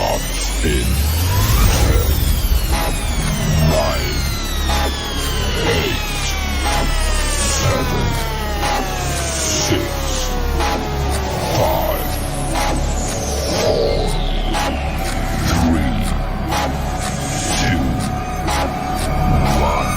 starts in 9, 8, 7, 6, 5, 4, 3, 2, 1,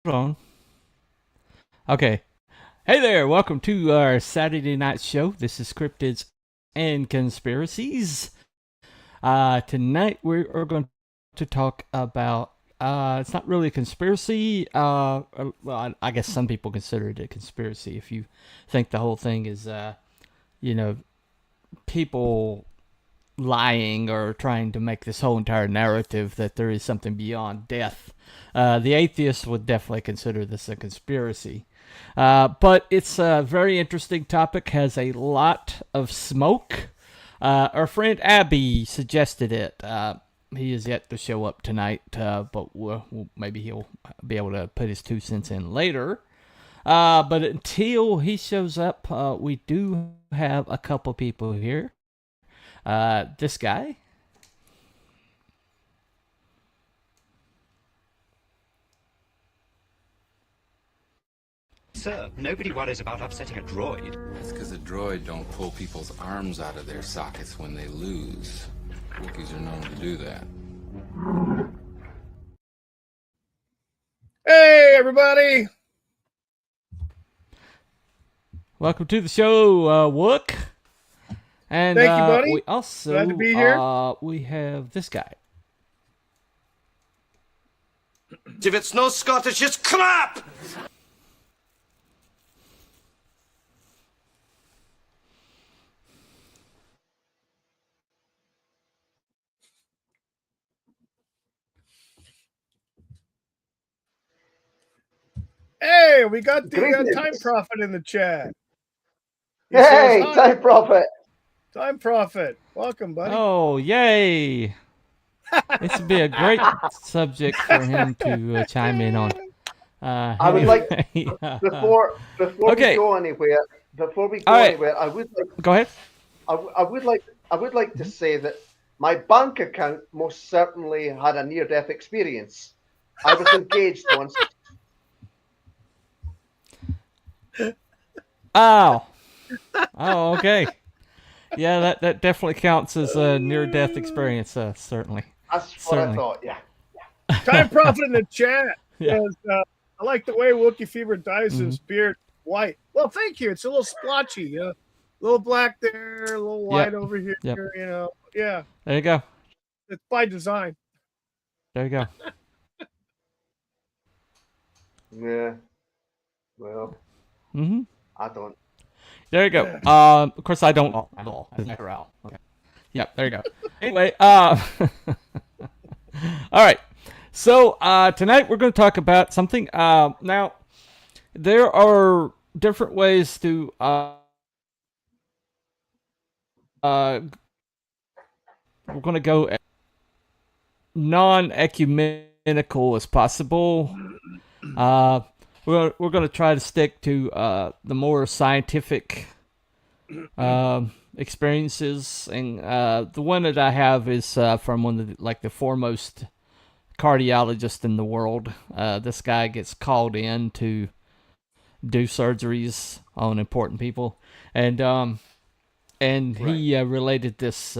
go. On. Okay. Hey there, welcome to our Saturday night show. This is Cryptids and Conspiracies. Tonight we're going to talk about, it's not really a conspiracy. Well, I guess some people consider it a conspiracy if you think the whole thing is, you know, people lying or trying to make this whole entire narrative that there is something beyond death. The atheists would definitely consider this a conspiracy. But it's a very interesting topic, has a lot of smoke. Our friend Abby suggested it. He is yet to show up tonight, but maybe he'll be able to put his 2 cents in later. But until he shows up, we do have a couple people here. This guy. Sir, nobody worries about upsetting a droid. That's because a droid don't pull people's arms out of their sockets when they lose. Wookiees are known to do that. Hey, everybody! Welcome to the show, Wook. And thank you, buddy. We also glad to be here. We have this guy. If it's no Scottish, it's crap! Hey, we got the Time Prophet in the chat. Hey, Time Prophet. Time Prophet. Welcome, buddy. Oh, yay! This would be a great subject for him to chime in on. I would like before Okay. we go anywhere. Before we go right. anywhere, I would like. Go ahead. I would like to say that my bank account most certainly had a near-death experience. I was engaged once. Oh, okay. Yeah, that definitely counts as a near-death experience. Certainly. That's what Certainly. I thought. Yeah. Time Prophet in the chat. Yeah. Says, I like the way Wookiee Fever dyes his beard white. Well, thank you. It's a little splotchy. A little black there, a little white over here. Yep. You know. Yeah. There you go. It's by design. There you go. Yeah. Well, Mm-hmm. I don't. There you go. Of course, I don't at all. Okay. Yep. There you go. Anyway. All right. So tonight we're going to talk about something. Now, there are different ways to we're going to go non-ecumenical as possible. We're going to try to stick to the more scientific experiences, and the one that I have is from one of the foremost cardiologists in the world. This guy gets called in to do surgeries on important people, and he related this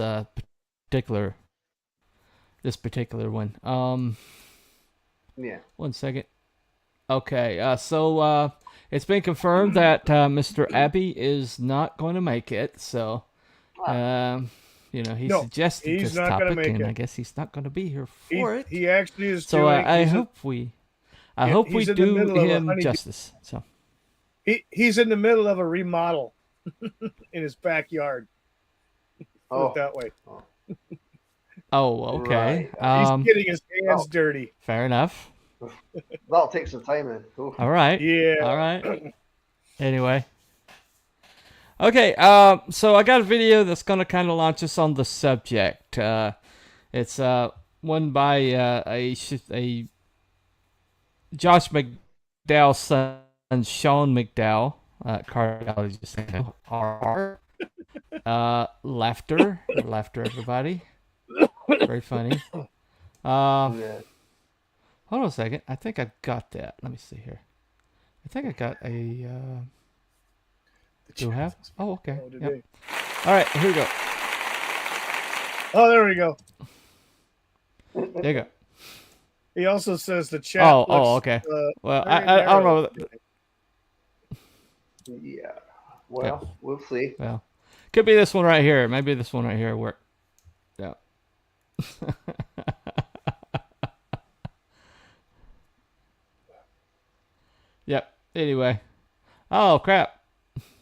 particular one. Yeah. 1 second. Okay, so it's been confirmed that Mr. Abbey is not going to make it. So, he No, suggested he's this not gonna topic, make and it. I guess he's not going to be here for it. He actually is So doing. I hope we he's in the do middle of a him honeydew. justice. So, He's in the middle of a remodel in his backyard. Put it that way. okay. Right. He's getting his hands dirty. Fair enough. That'll take some time then. Oof. All right. Yeah. All right. Anyway. Okay, so I got a video that's going to kind of launch us on the subject. It's one by a Josh McDowell's son, Sean McDowell, cardiologist. Laughter, everybody. Very funny. Yeah. Hold on a second. I think I got that. Let me see here. I think I got a. Do I have? Oh, okay. Yep. All right, here we go. Oh, there we go. There you go. He also says the chat. Oh, looks, okay. Well, very I don't know. Yeah. Well, we'll see. Well, could be this one right here. Maybe this one right here will work. Yeah. Yep. Anyway. Oh, crap.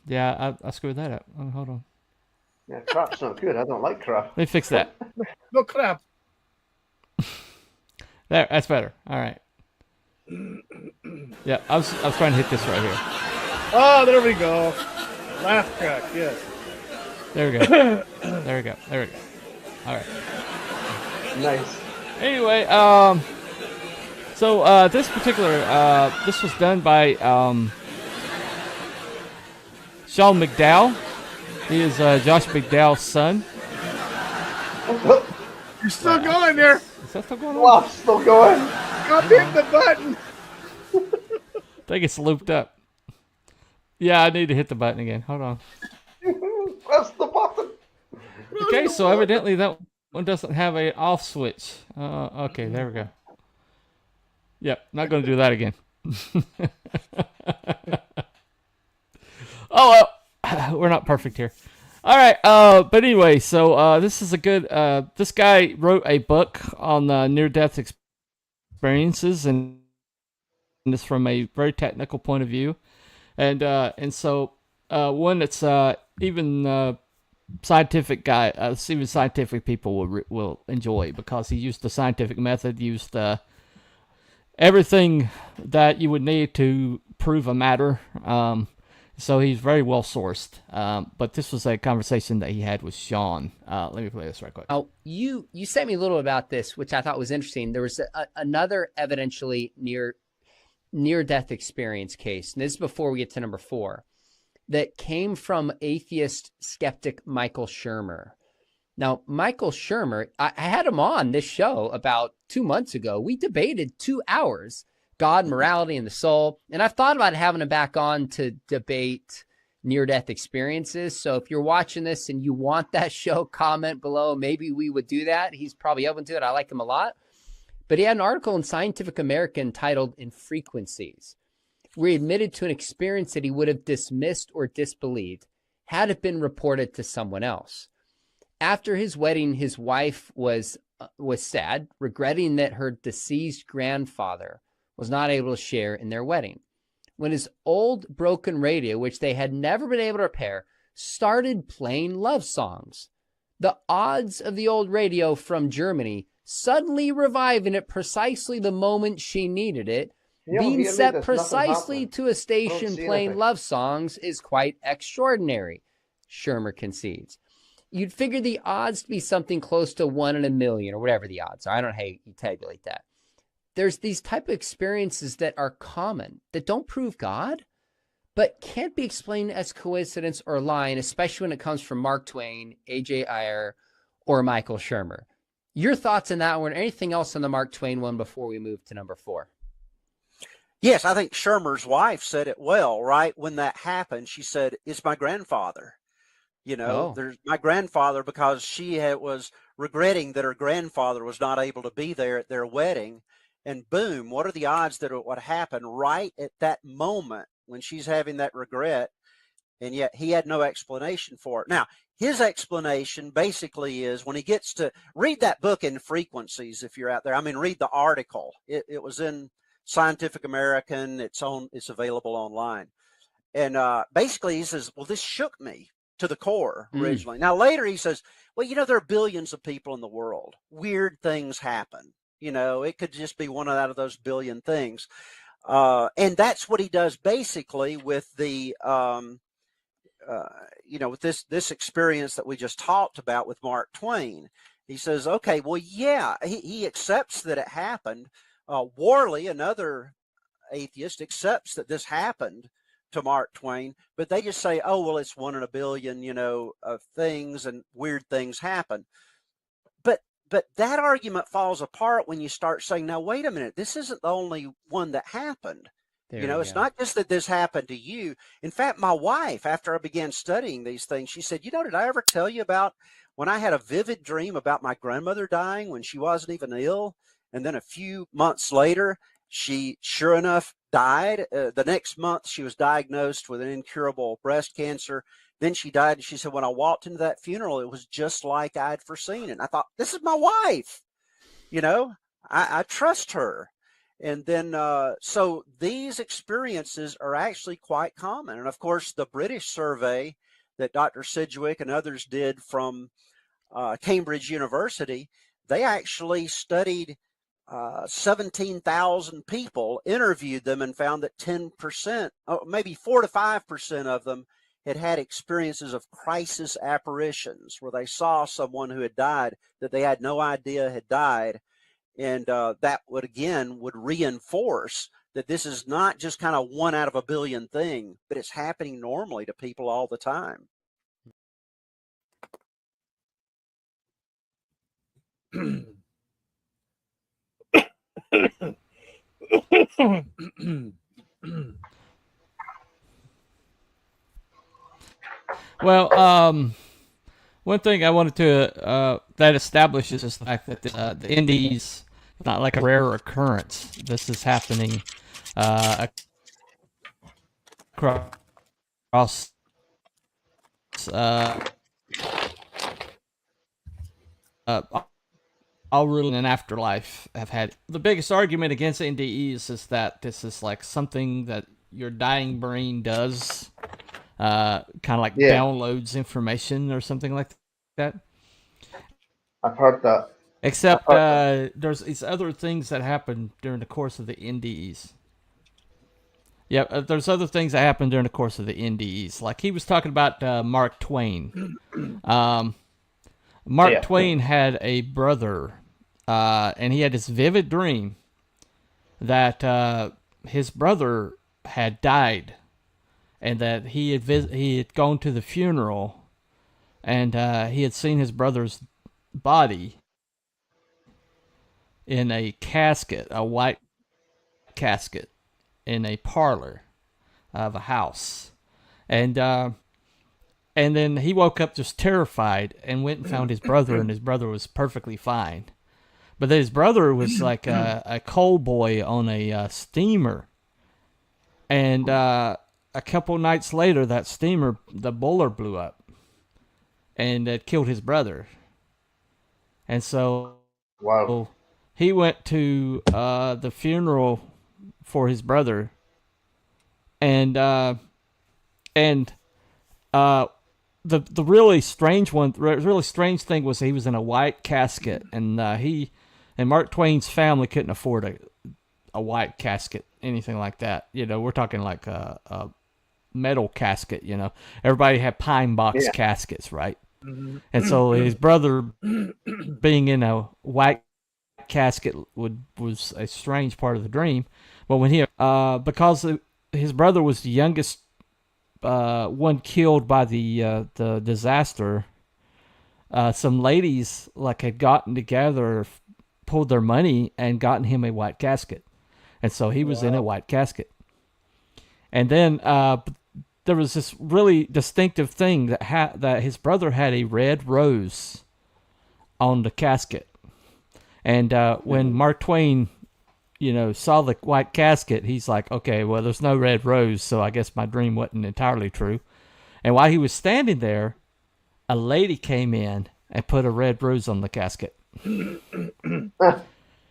Yeah, I screwed that up. Oh, hold on. Yeah, crap's not good. I don't like crap. Let me fix that. No crap. There, that's better. All right. Yeah, I was trying to hit this right here. Oh, there we go. Laugh track, yes. There we go. There we go. There we go. All right. Nice. Anyway, so this particular this was done by Sean McDowell. He is Josh McDowell's son. You're still going there. Is that still going on? Wow, still going. Go hit the button. I think it's looped up. Yeah, I need to hit the button again. Hold on. Press the button. Okay, so evidently that one doesn't have a off switch. Okay, there we go. Yep, not going to do that again. Oh, well, we're not perfect here. All right, but anyway, so this is a good. This guy wrote a book on near-death experiences, and it's from a very technical point of view, and so one that's even scientific guy, even scientific people will enjoy, because he used the scientific method, used everything that you would need to prove a matter. So he's very well sourced. But this was a conversation that he had with Sean. Let me play this right quick. Oh, you sent me a little about this, which I thought was interesting. There was another evidentially near-death experience case, and this is before we get to number 4, that came from atheist skeptic Michael Shermer. Now, Michael Shermer, I had him on this show about 2 months ago. We debated 2 hours, God, morality, and the soul. And I've thought about having him back on to debate near-death experiences. So if you're watching this and you want that show, comment below. Maybe we would do that. He's probably open to it. I like him a lot. But he had an article in Scientific American titled Infrequencies, where he admitted to an experience that he would have dismissed or disbelieved had it been reported to someone else. After his wedding, his wife was sad, regretting that her deceased grandfather was not able to share in their wedding, when his old broken radio, which they had never been able to repair, started playing love songs. The odds of the old radio from Germany suddenly reviving at precisely the moment she needed it, Can you all being hear me? set There's nothing precisely happening. to a station see playing anything. love songs is quite extraordinary, Shermer concedes. You'd figure the odds to be something close to 1 in a million, or whatever the odds are. I don't know how you tabulate that. There's these type of experiences that are common, that don't prove God, but can't be explained as coincidence or lying, especially when it comes from Mark Twain, A.J. Iyer, or Michael Shermer. Your thoughts on that one, or anything else on the Mark Twain one before we move to number 4? Yes, I think Shermer's wife said it well, right? When that happened, she said, "It's my grandfather." There's my grandfather, because she was regretting that her grandfather was not able to be there at their wedding. And boom, what are the odds that it would happen right at that moment when she's having that regret? And yet he had no explanation for it. Now, his explanation basically is, when he gets to read that book in Frequencies, if you're out there, I mean, read the article. It was in Scientific American. It's available online. And basically he says, well, this shook me to the core originally. Now, later he says, well, there are billions of people in the world. Weird things happen. It could just be one out of those billion things. And that's what he does basically with the, with this experience that we just talked about with Mark Twain. He says, okay, well, yeah, he accepts that it happened. Worley, another atheist, accepts that this happened to Mark Twain, but they just say, oh, well, it's 1 in a billion, of things, and weird things happen. But that argument falls apart when you start saying, now, wait a minute, this isn't the only one that happened. It's not just that this happened to you. In fact, my wife, after I began studying these things, she said, did I ever tell you about when I had a vivid dream about my grandmother dying when she wasn't even ill? And then a few months later, she, sure enough, died. The next month, she was diagnosed with an incurable breast cancer. Then she died. And she said, when I walked into that funeral, it was just like I'd foreseen it. And I thought, this is my wife. I trust her. And then, so these experiences are actually quite common. And of course, the British survey that Dr. Sidgwick and others did from Cambridge University, they actually studied 17,000 people, interviewed them, and found that 10%, maybe 4 to 5% of them had experiences of crisis apparitions, where they saw someone who had died that they had no idea had died. And that would reinforce that this is not just kind of 1 out of a billion thing, but it's happening normally to people all the time. Well, one thing I wanted to that establishes is the fact that the Indies is not like a rare occurrence. This is happening across all religion and afterlife have had. The biggest argument against NDEs is that this is like something that your dying brain does, kind of like downloads information or something like that. I've heard that. Except there's these other things that happen during the course of the NDEs. Yeah, there's other things that happen during the course of the NDEs. Like he was talking about Mark Twain. Mark Twain had a brother, and he had this vivid dream that his brother had died, and that he had gone to the funeral, and he had seen his brother's body in a casket, a white casket, in a parlor of a house. And then he woke up just terrified and went and found his brother, and his brother was perfectly fine. But his brother was like a coal boy on a steamer. And a couple nights later, that steamer, the boiler blew up, and it killed his brother. And so he went to the funeral for his brother, and the really strange thing was he was in a white casket, and he And Mark Twain's family couldn't afford a white casket, anything like that. We're talking like a metal casket. Everybody had pine box caskets, right? And so his brother being in a white casket was a strange part of the dream. But when because his brother was the youngest one killed by the disaster, some ladies had gotten together, pulled their money, and gotten him a white casket, and so he was in a white casket. And then there was this really distinctive thing that his brother had a red rose on the casket. And when Mark Twain, saw the white casket, he's like, okay, well, there's no red rose, so I guess my dream wasn't entirely true. And while he was standing there, a lady came in and put a red rose on the casket.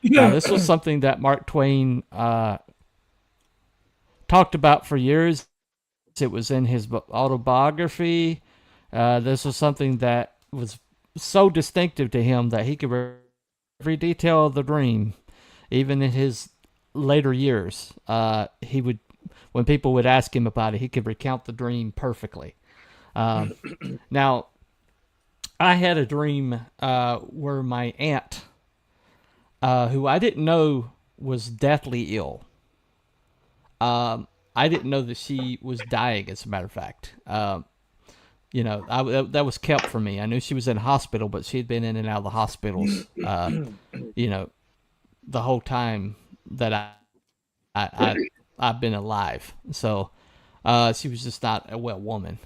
Now, this was something that Mark Twain talked about for years. It was in his autobiography. This was something that was so distinctive to him that he could every detail of the dream, even in his later years. He would, when people would ask him about it, he could recount the dream perfectly. Now, I had a dream where my aunt, who I didn't know was deathly ill. I didn't know that she was dying, as a matter of fact. That was kept from me. I knew she was in a hospital, but she'd been in and out of the hospitals, the whole time that I've been alive. So she was just not a well woman.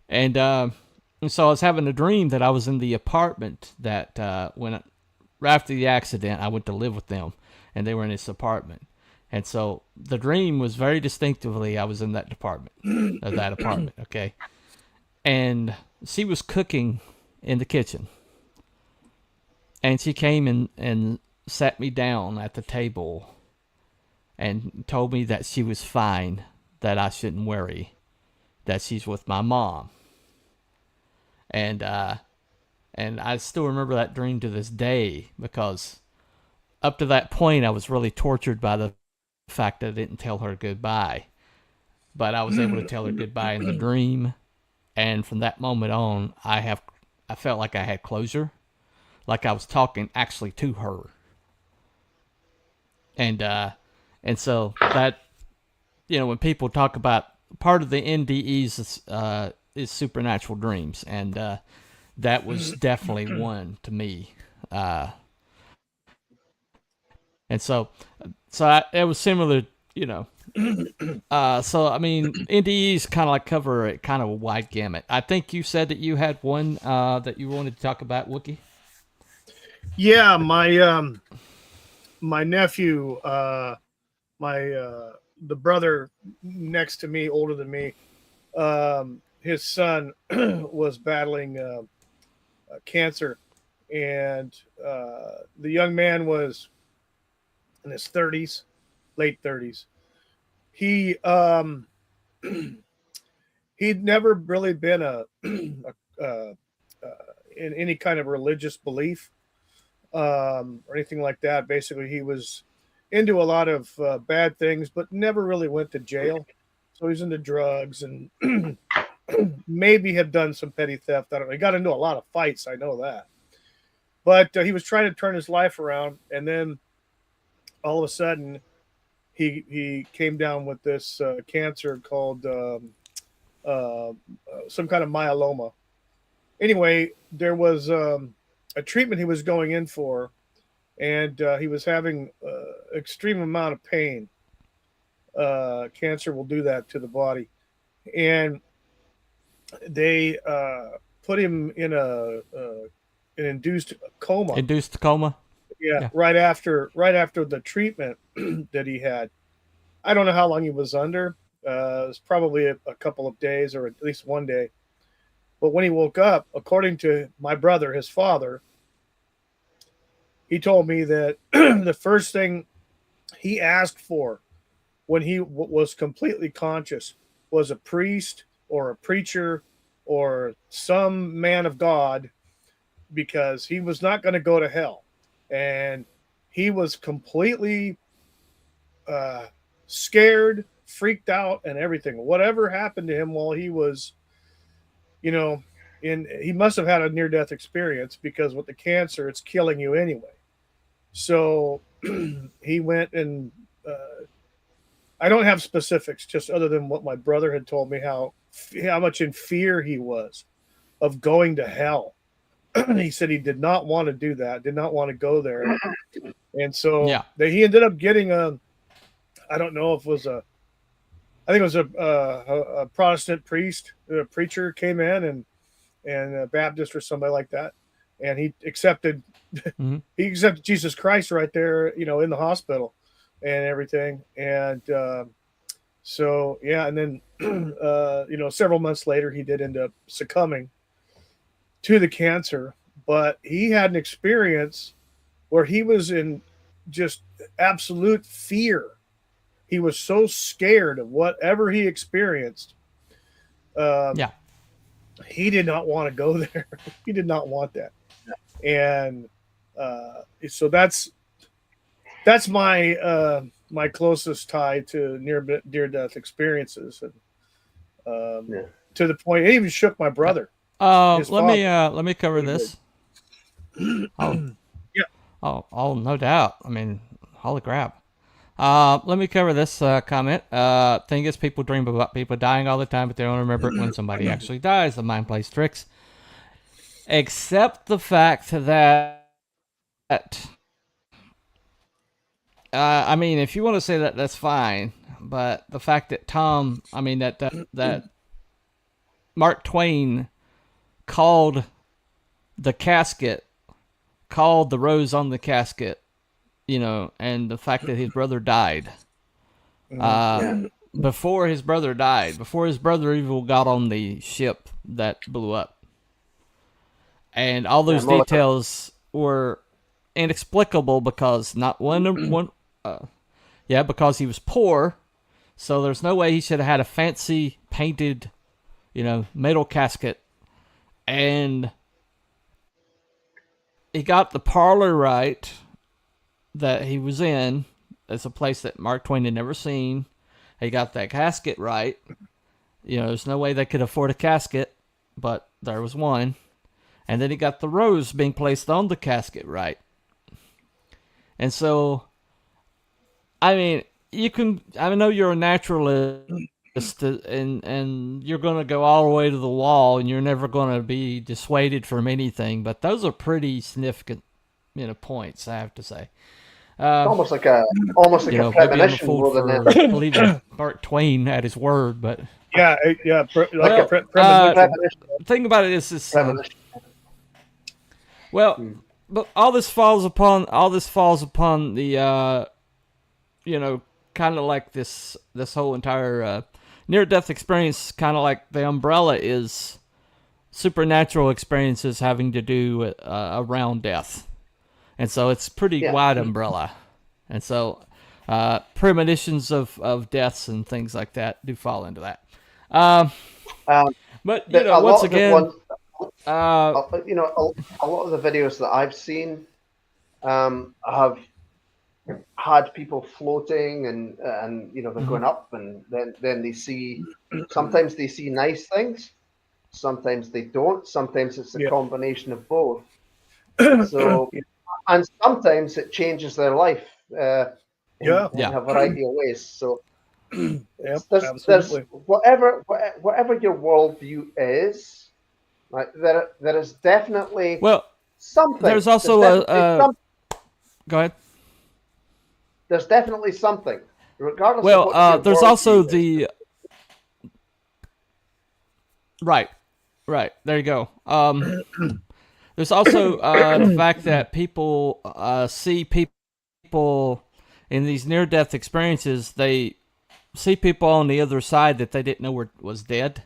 And so I was having a dream that I was in the apartment that right after the accident, I went to live with them, and they were in this apartment. And so the dream was very distinctively I was in that apartment, okay? And she was cooking in the kitchen. And she came and sat me down at the table and told me that she was fine, that I shouldn't worry, that she's with my mom. And I still remember that dream to this day, because up to that point I was really tortured by the fact that I didn't tell her goodbye. But I was able to tell her goodbye in the dream. And from that moment on, I felt like I had closure, like I was talking actually to her. And so that, when people talk about part of the NDEs is supernatural dreams, and that was definitely one to me. And so it was similar, so, I mean, NDEs kind of cover a kind of a wide gamut. I think you said that you had one that you wanted to talk about, Wookie. Yeah, my nephew, the brother next to me, older than me, his son was battling cancer, and the young man was in his 30s, late 30s. He'd never really been in any kind of religious belief or anything like that. Basically, he was into a lot of bad things, but never really went to jail. So he's into drugs and maybe had done some petty theft. I don't know. He got into a lot of fights. I know that. But he was trying to turn his life around, and then all of a sudden, he came down with this cancer called some kind of myeloma. Anyway, there was a treatment he was going in for, and he was having extreme amount of pain. Cancer will do that to the body, and they put him in an induced coma. Induced coma. Yeah, right after the treatment that he had. I don't know how long he was under. It was probably a couple of days, or at least one day. But when he woke up, according to my brother, his father, he told me that the first thing he asked for when he was completely conscious was a priest or a preacher or some man of God, because he was not going to go to hell. and he was completely scared, freaked out, and everything. Whatever happened to him while he was, he must have had a near-death experience, because with the cancer, it's killing you anyway. So he went and I don't have specifics, just other than what my brother had told me, how much in fear he was of going to hell. He said he did not want to do that, did not want to go there. And so he ended up getting I don't know if it was I think it was a Protestant priest, a preacher came in, and a Baptist or somebody like that. And he accepted, he accepted Jesus Christ right there, in the hospital and everything. And so, yeah. And then, several months later, he did end up succumbing to the cancer, but he had an experience where he was in just absolute fear. He was so scared of whatever he experienced. He did not want to go there. He did not want that. And so that's my my closest tie to near death experiences, and to the point it even shook my brother. Let me cover this. Oh, no doubt. I mean, holy crap. Let me cover this comment. Thing is, people dream about people dying all the time, but they don't remember it when somebody actually dies. The mind plays tricks. Except the fact that, I mean, if you want to say that, that's fine. But the fact that that Mark Twain called the casket, called the rose on the casket, and the fact that his brother died. Before his brother died, before his brother even got on the ship that blew up. And all those details were inexplicable because because he was poor. So there's no way he should have had a fancy painted, metal casket. And he got the parlor right that he was in. It's a place that Mark Twain had never seen. He got that casket right. There's no way they could afford a casket, but there was one. And then he got the rose being placed on the casket right. And so, I mean, I know you're a naturalist, and you're going to go all the way to the wall, and you're never going to be dissuaded from anything, but those are pretty significant, points, I have to say. Almost like a premonition more than that. Believing Mark Twain at his word, but premonition. The thing about it is but all this falls upon the kind of like this whole entire near-death experience, kind of like the umbrella is supernatural experiences having to do with, around death. And so it's pretty wide umbrella. And so premonitions of deaths and things like that do fall into that. But, once again... a lot of the videos that I've seen have had people floating and they're going up, and then they see, sometimes they see nice things, sometimes they don't, sometimes it's a combination of both. So, and sometimes it changes their life in a variety of ways. So there's whatever your worldview is. Right, there is definitely something. There's also go ahead. There's definitely something, regardless. Of what there's also the right. There you go. There's also the fact that people see people in these near-death experiences. They see people on the other side that they didn't know was dead.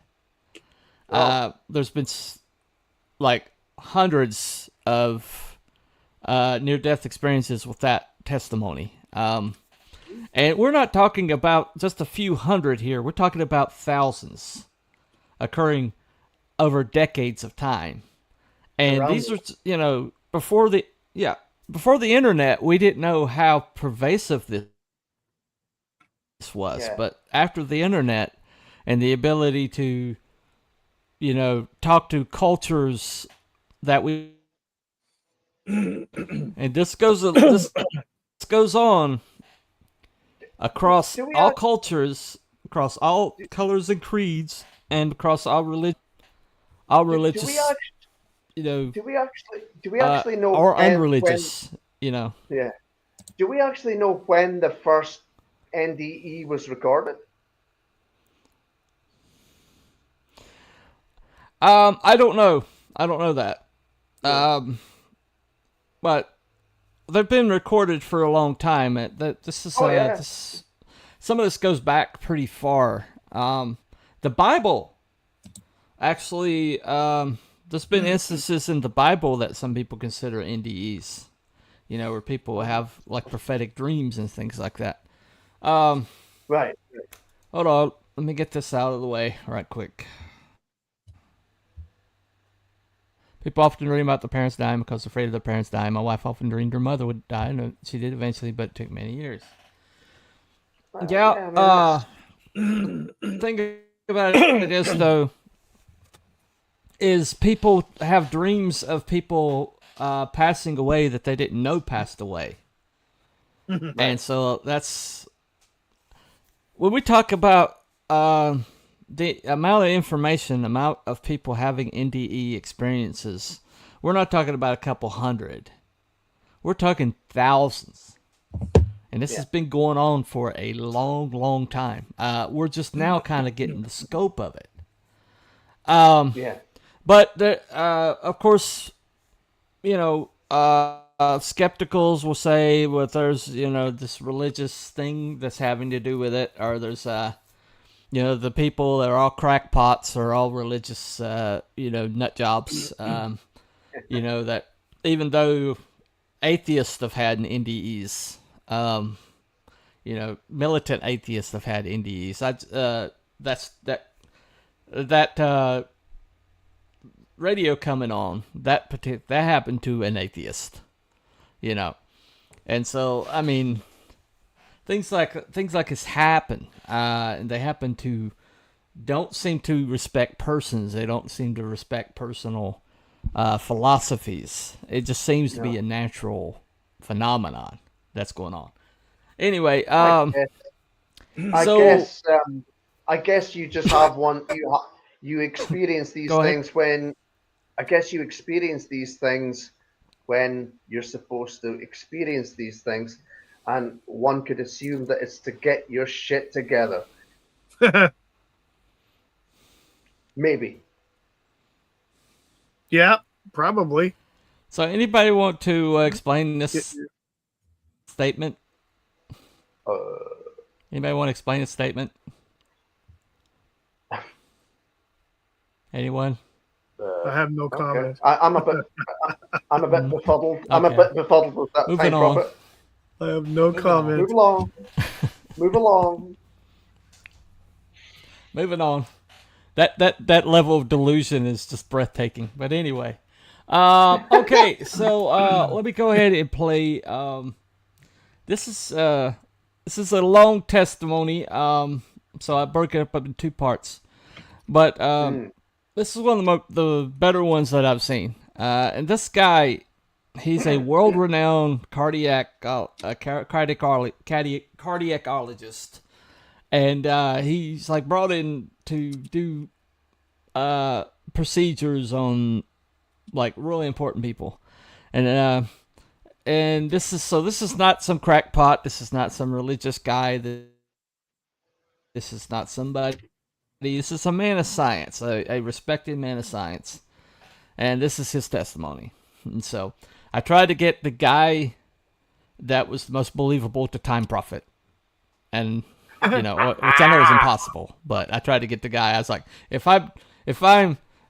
There's been like hundreds of near-death experiences with that testimony. And we're not talking about just a few hundred here. We're talking about thousands occurring over decades of time. And these are, before the before the internet, we didn't know how pervasive this was. Yeah. But after the internet and the ability to, talk to cultures that we, and this goes on across all cultures, across all colors and creeds, and across all religious, do we actually know or when, unreligious, yeah. Do we actually know when the first NDE was recorded? I don't know. I don't know that. But they've been recorded for a long time. This is some of this goes back pretty far. The Bible, actually, there's been instances in the Bible that some people consider NDEs. Where people have like prophetic dreams and things like that. Right. Hold on, let me get this out of the way right quick. People often dream about their parents dying because they're afraid of their parents dying. My wife often dreamed her mother would die, and she did eventually, but it took many years. Thing about it is, though, is people have dreams of people passing away that they didn't know passed away. Right. And so that's... When we talk about the amount of people having NDE experiences, we're not talking about a couple hundred. We're talking thousands. And this has been going on for a long, long time. We're just now kind of getting the scope of it. But, of course, skepticals will say, well, there's, this religious thing that's having to do with it, or there's, the people that are all crackpots or all religious, nut jobs, that even though atheists have had NDEs, militant atheists have had NDEs. That radio coming on, that happened to an atheist, and so, I mean, things like this happen, and they don't seem to respect persons. They don't seem to respect personal philosophies. It just seems to be a natural phenomenon that's going on. Anyway, I guess you just have one. You experience these things when. I guess you experience these things when you're supposed to experience these things, and one could assume that it's to get your shit together. Maybe. Yeah, probably. So, anybody want to explain this statement? Anybody want to explain this statement? Anyone? I have no comment. I'm a bit befuddled. I'm a bit befuddled with that. Moving on. I have no comment. Move along. Move along. Moving on. That level of delusion is just breathtaking. But anyway, okay. So let me go ahead and play. This is a long testimony. So I broke it up in two parts, but this is one of the better ones that I've seen. And this guy, he's a world-renowned cardiacologist, and he's like brought in to do procedures on like really important people, and this is not some crackpot. This is not some religious guy. This is not somebody. This is a man of science, a respected man of science, and this is his testimony. And so I tried to get the guy that was the most believable to Time Prophet, and which I know is impossible, but I tried to get the guy. I was like, if I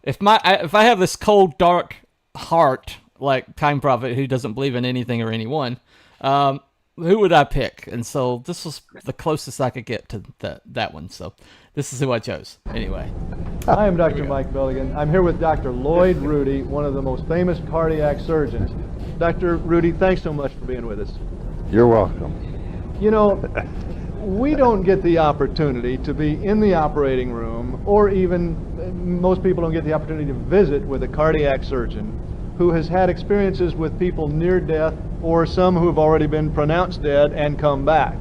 have this cold, dark heart like Time Prophet who doesn't believe in anything or anyone, who would I pick? And so this was the closest I could get to that one. So this is who I chose. Anyway. I am Dr. Mike Billigan. I'm here with Dr. Lloyd Rudy, one of the most famous cardiac surgeons Dr. Rudy, thanks so much for being with us. You're welcome. You know, we don't get the opportunity to be in the operating room, or even most people don't get the opportunity to visit with a cardiac surgeon who has had experiences with people near death, or some who have already been pronounced dead and come back.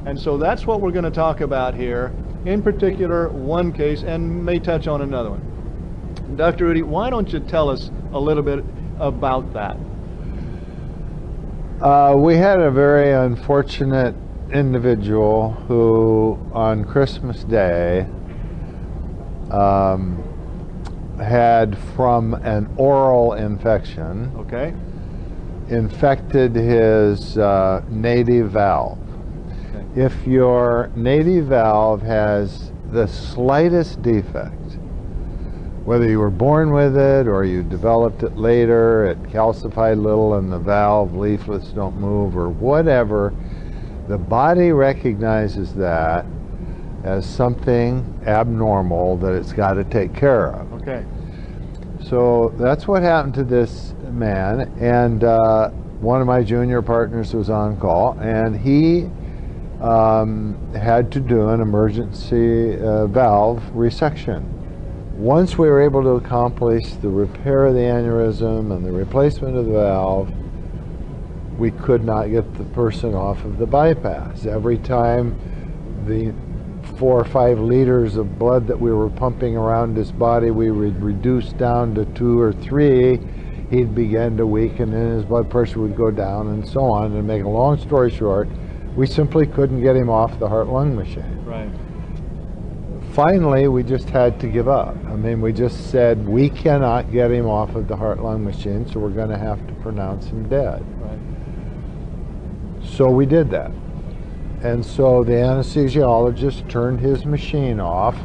And so that's what we're going to talk about here, in particular one case, and may touch on another one. Dr. Rudy, why don't you tell us a little bit about that? We had a very unfortunate individual who on Christmas Day had, from an oral infection, Okay. infected his native valve. Okay. If your native valve has the slightest defect, whether you were born with it or you developed it later, it calcified a little and the valve leaflets don't move or whatever, the body recognizes that as something abnormal that it's got to take care of. Okay. So that's what happened to this man, and one of my junior partners was on call, and he had to do an emergency valve resection. Once we were able to accomplish the repair of the aneurysm and the replacement of the valve, we could not get the person off of the bypass. Every time the 4 or 5 liters of blood that we were pumping around his body, we would reduce down to 2 or 3, he'd begin to weaken and his blood pressure would go down and so on. And to make a long story short, we simply couldn't get him off the heart-lung machine. Right. Finally, we just had to give up. I mean, we just said, we cannot get him off of the heart-lung machine, so we're going to have to pronounce him dead. Right. So we did that. And so the anesthesiologist turned his machine off,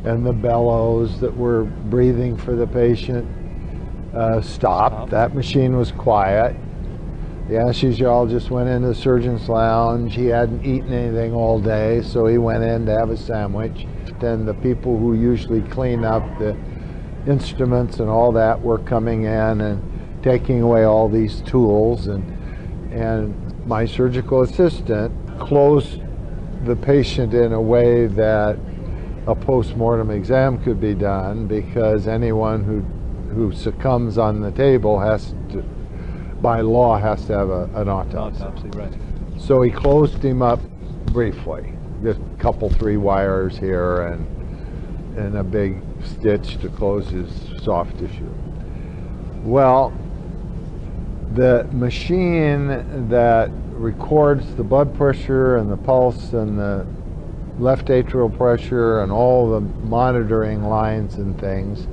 and the bellows that were breathing for the patient stopped. That machine was quiet. The anesthesiologist went into the surgeon's lounge. He hadn't eaten anything all day, so he went in to have a sandwich. Then the people who usually clean up the instruments and all that were coming in and taking away all these tools, and my surgical assistant closed the patient in a way that a post-mortem exam could be done, because anyone who succumbs on the table has to, by law, has to have an autopsy. Right. So he closed him up briefly. Just a couple 3 wires here and a big stitch to close his soft tissue. Well, the machine that records the blood pressure and the pulse and the left atrial pressure and all the monitoring lines and things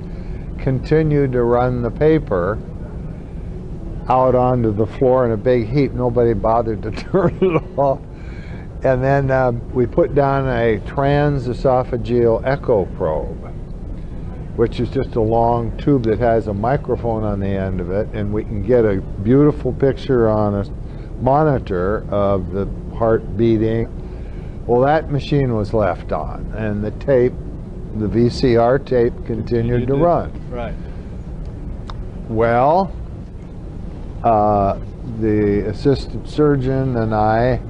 continued to run the paper out onto the floor in a big heap. Nobody bothered to turn it off. And then we put down a transesophageal echo probe, which is just a long tube that has a microphone on the end of it, and we can get a beautiful picture on a monitor of the heart beating. Well, that machine was left on, and the tape, the VCR tape, continued to run. Right. Well, the assistant surgeon and I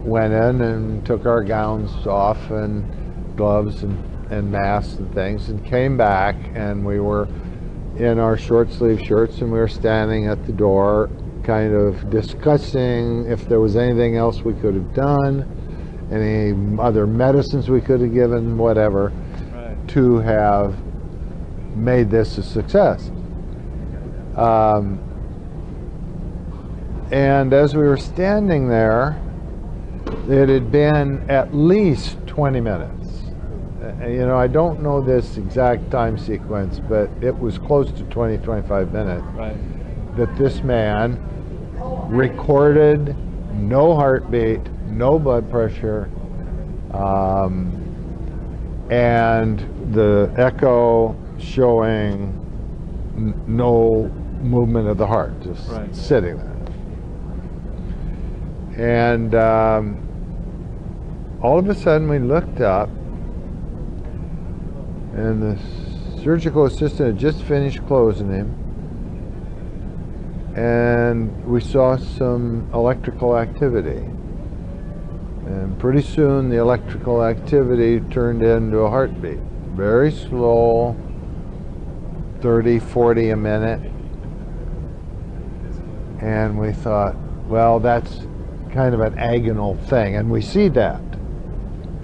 went in and took our gowns off and gloves and masks and things, and came back, and we were in our short sleeve shirts, and we were standing at the door kind of discussing if there was anything else we could have done, any other medicines we could have given, whatever, Right. to have made this a success. And as we were standing there, it had been at least 20 minutes. You know, I don't know this exact time sequence, but it was close to 20, 25 minutes. Right. That this man recorded no heartbeat, no blood pressure, and the echo showing no movement of the heart, just Right. sitting there. And all of a sudden we looked up, and the surgical assistant had just finished closing him, and we saw some electrical activity. And pretty soon the electrical activity turned into a heartbeat. Very slow, 30, 40 a minute. And we thought, well, that's kind of an agonal thing. And we see that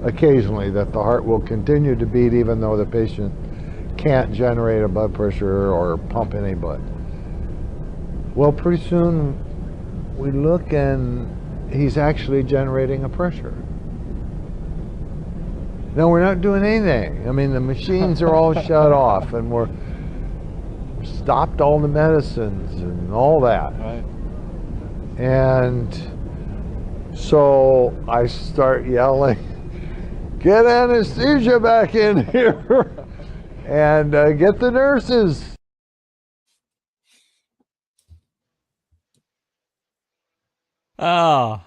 occasionally, that the heart will continue to beat even though the patient can't generate a blood pressure or pump any blood. Well, pretty soon we look and he's actually generating a pressure. No, we're not doing anything. I mean, the machines are all shut off, and we're stopped all the medicines and all that. Right. And so I start yelling, "Get anesthesia back in here and get the nurses." Oh.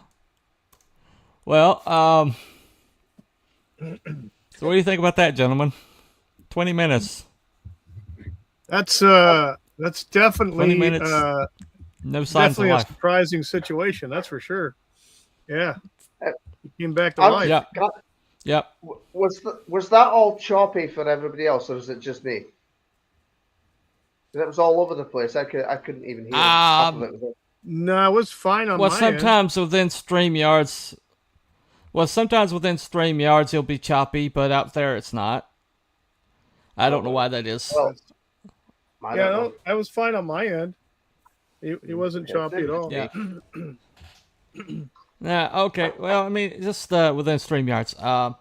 Well, so what do you think about that, gentlemen? 20 minutes. That's definitely 20 minutes. No signs definitely of a life. surprising situation. That's for sure. Yeah, he came back to I'm- life. Yep. Can I- Yep. Was that all choppy for everybody else, or was it just me? It was all over the place. I couldn't even hear half of it. No, it was fine on Well, my sometimes within StreamYards, it'll be choppy, but out there it's not. I don't know why that is. Well, end. Yeah, no, that was fine on my end. It wasn't choppy at all. Yeah. Yeah. Okay. Well, I mean, just within StreamYards.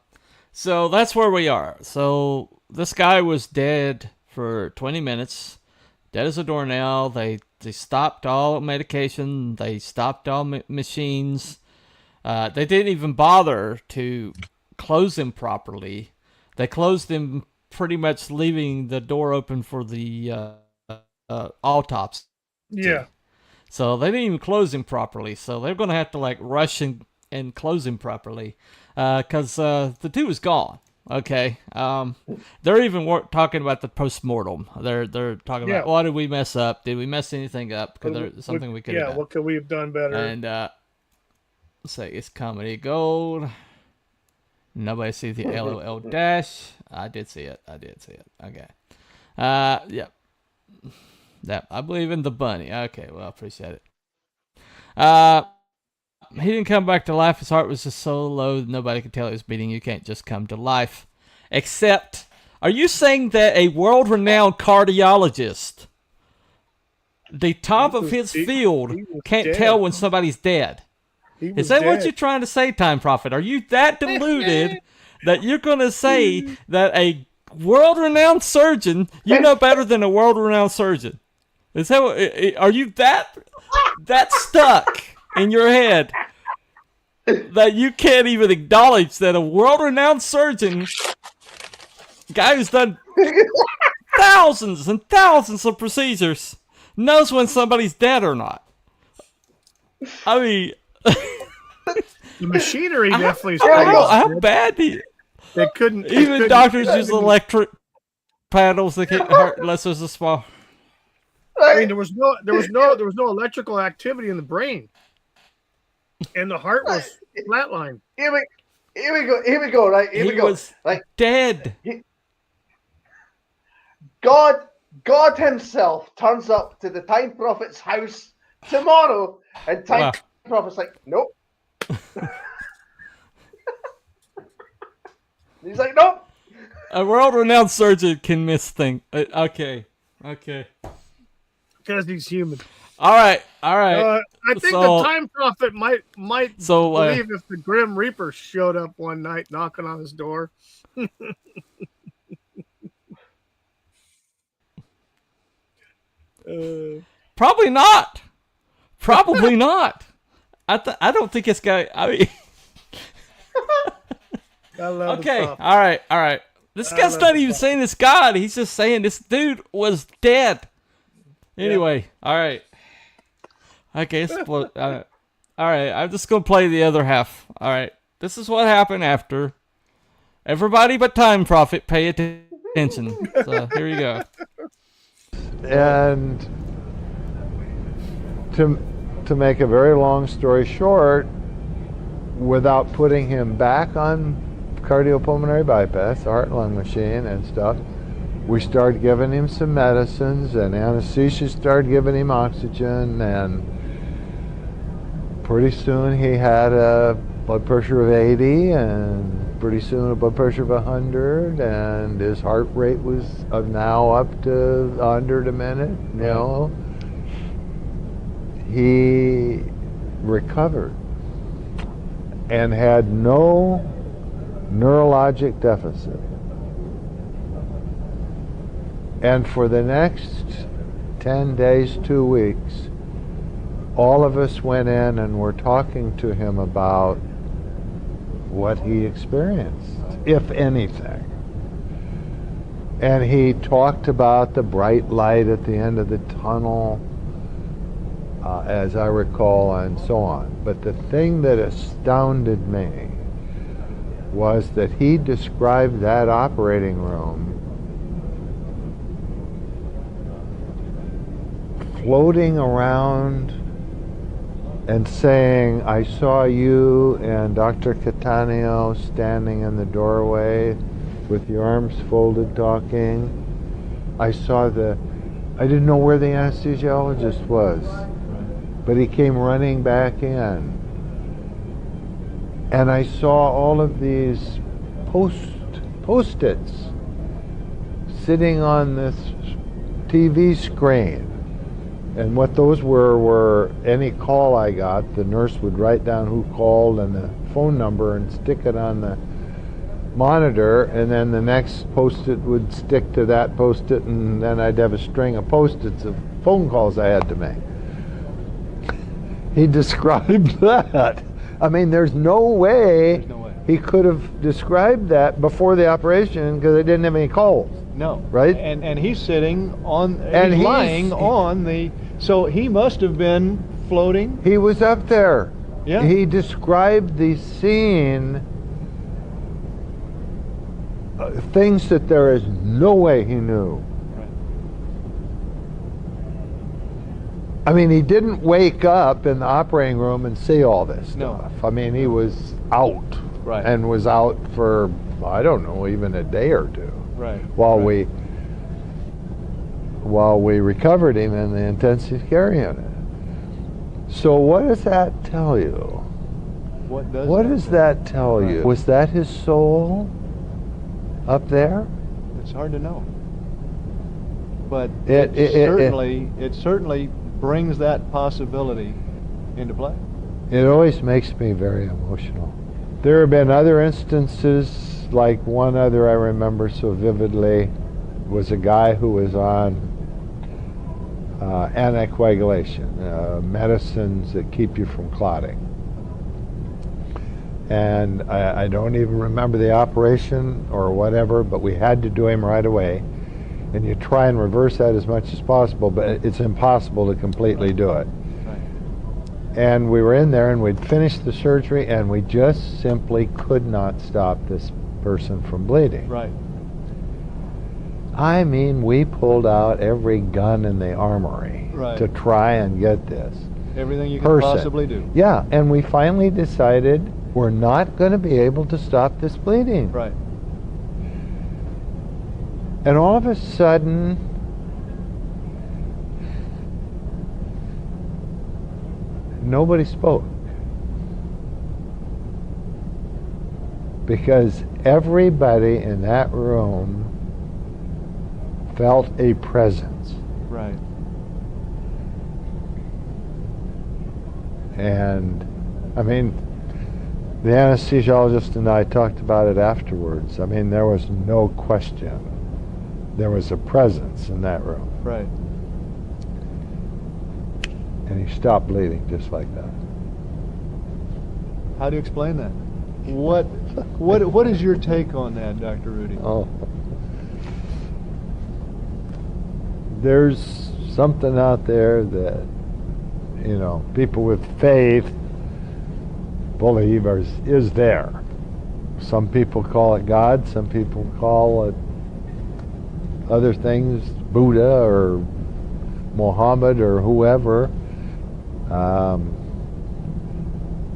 So that's where we are. So this guy was dead for 20 minutes, dead as a doornail. They stopped all medication. They stopped all machines. They didn't even bother to close him properly. They closed him pretty much leaving the door open for the autopsy. Yeah. So they didn't even close him properly. So they're going to have to like rush and close him properly because the dude was gone. Okay. They're even talking about the post-mortem. They're talking about, what did we mess up? Did we mess anything up? Because there's something we could have done. What could we have done better? And let's say it's comedy gold. Nobody sees the LOL dash. I did see it. Okay. Yep. That I believe in the bunny. Okay, well, I appreciate it. He didn't come back to life. His heart was just so low that nobody could tell it was beating. You can't just come to life. Except, are you saying that a world-renowned cardiologist, the top of his field, can't tell when somebody's dead? Is that what you're trying to say, Time Prophet? Are you that deluded that you're going to say that a world-renowned surgeon, you know better than a world-renowned surgeon? Is that what, are you that stuck in your head that you can't even acknowledge that a world-renowned surgeon, guy who's done thousands and thousands of procedures, knows when somebody's dead or not? I mean, the machinery definitely. How bad they couldn't. Even doctors use electric paddles that can't hurt unless there's a small. I mean, there was no electrical activity in the brain, and the heart was flatlined. Here we go. Right, here we go. Was dead. God himself turns up to the Time Prophet's house tomorrow, and Time Prophet's like, nope. He's like, nope. A world-renowned surgeon can miss things. Okay. Because he's human. All right. I think the Time Prophet might believe if the Grim Reaper showed up one night knocking on his door. Probably not. I don't think this guy. I mean. Okay. All right. This guy's not even saying this God. He's just saying this dude was dead. Anyway, all right. Okay, all right. I'm just gonna play the other half. All right. This is what happened after. Everybody but Time Prophet, pay attention. So here you go. And To make a very long story short, without putting him back on cardiopulmonary bypass, the heart and lung machine and stuff, we started giving him some medicines, and anesthesia started giving him oxygen, and pretty soon he had a blood pressure of 80, and pretty soon a blood pressure of 100, and his heart rate was now up to 100 a minute, you know. He recovered and had no neurologic deficit. And for the next 10 days, 2 weeks, all of us went in and were talking to him about what he experienced, if anything. And he talked about the bright light at the end of the tunnel, as I recall, and so on. But the thing that astounded me was that he described that operating room floating around and saying, I saw you and Dr. Catania standing in the doorway with your arms folded talking. I didn't know where the anesthesiologist was, but he came running back in. And I saw all of these post-its sitting on this TV screen. And what those were any call I got, the nurse would write down who called and the phone number and stick it on the monitor, and then the next post-it would stick to that post-it, and then I'd have a string of post-its of phone calls I had to make. He described that. I mean, there's no way he could have described that before the operation because they didn't have any calls. No. Right? And he's sitting on, and he's lying on the, so he must have been floating. He was up there. Yeah. He described the scene, things that there is no way he knew. Right. I mean, he didn't wake up in the operating room and see all this stuff. No. I mean, he was out. Right. And was out for, I don't know, even a day or two. Right. While we recovered him in the intensive care unit. So what does that tell you? What does that tell you? Was that his soul up there? It's hard to know. But It certainly brings that possibility into play. It always makes me very emotional. There have been other instances, like one other I remember so vividly was a guy who was on anticoagulation, medicines that keep you from clotting. And I don't even remember the operation or whatever, but we had to do him right away. And you try and reverse that as much as possible, but it's impossible to completely do it. And we were in there and we'd finished the surgery and we just simply could not stop this person from bleeding. Right. I mean, we pulled out every gun in the armory to try and get this everything you can possibly do. Yeah, and we finally decided we're not going to be able to stop this bleeding. Right. And all of a sudden, nobody spoke. Because everybody in that room felt a presence. Right. And, I mean, the anesthesiologist and I talked about it afterwards. I mean, there was no question. There was a presence in that room. Right. And he stopped bleeding just like that. How do you explain that? What is your take on that, Dr. Rudy? Oh. There's something out there that, you know, people with faith believe is there. Some people call it God, some people call it other things, Buddha or Muhammad or whoever.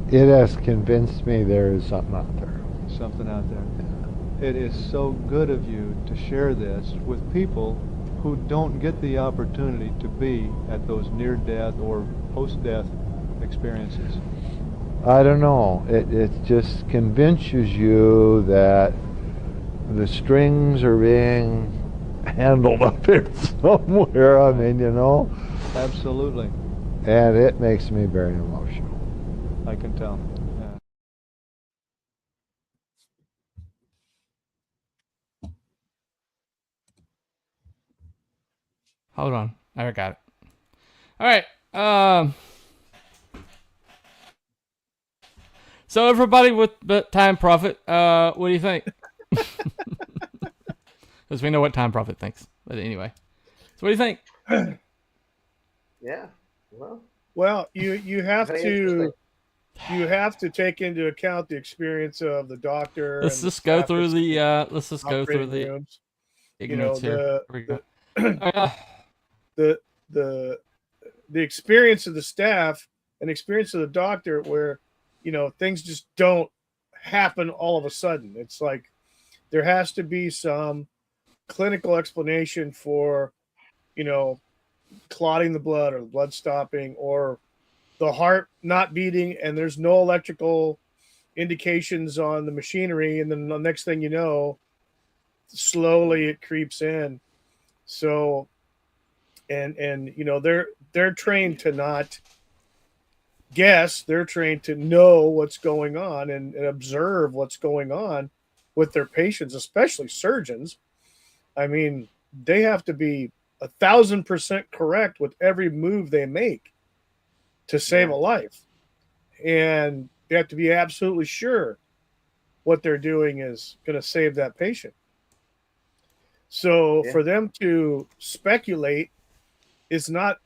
It has convinced me there is something out there. Something out there. It is so good of you to share this with people who don't get the opportunity to be at those near-death or post-death experiences. I don't know. It just convinces you that the strings are being handled up here somewhere. I mean, you know. Absolutely. And it makes me very emotional. I can tell. Hold on. I got it. All right. So everybody with the Time Prophet, what do you think? Because we know what Time Prophet thinks. But anyway. So what do you think? Yeah. Well, you have Very to take into account the experience of the doctor. Let's just go through the rooms. ignorance here. The experience of the staff and experience of the doctor, where things just don't happen all of a sudden. It's like there has to be some clinical explanation for clotting the blood or the blood stopping or the heart not beating, and there's no electrical indications on the machinery, and then the next thing you know, slowly it creeps in. So and they're trained to not guess. They're trained to know what's going on and observe what's going on with their patients, especially surgeons. I mean, they have to be 1,000% correct with every move they make to save a life. And they have to be absolutely sure what they're doing is going to save that patient. So for them to speculate is not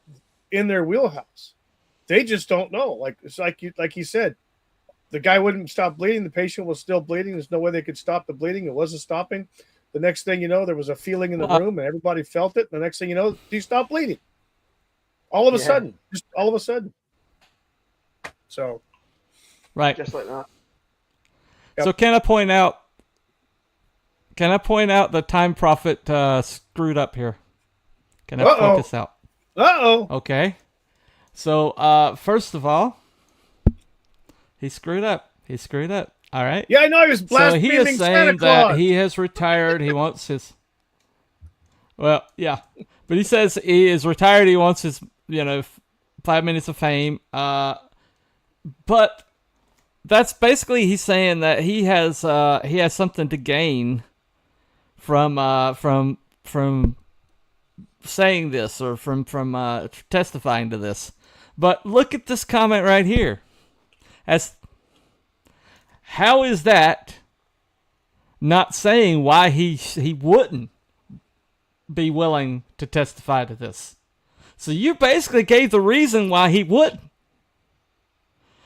in their wheelhouse. They just don't know. Like you said, the guy wouldn't stop bleeding. The patient was still bleeding. There's no way they could stop the bleeding. It wasn't stopping. The next thing you know, there was a feeling in the room and everybody felt it. And the next thing you know, he stopped bleeding. All of a sudden. Just all of a sudden. So. Right. Just like that. Yep. So can I point out the Time Prophet screwed up here? Can I point this out? Okay. So first of all, he screwed up. All right. Yeah, I know, he was blaspheming. So he is saying that he has retired. He wants his. Well, yeah, but he says he is retired. He wants his, 5 minutes of fame. But that's basically he's saying that he has something to gain from saying this or from testifying to this. But look at this comment right here. How is that not saying why he wouldn't be willing to testify to this? So you basically gave the reason why he wouldn't.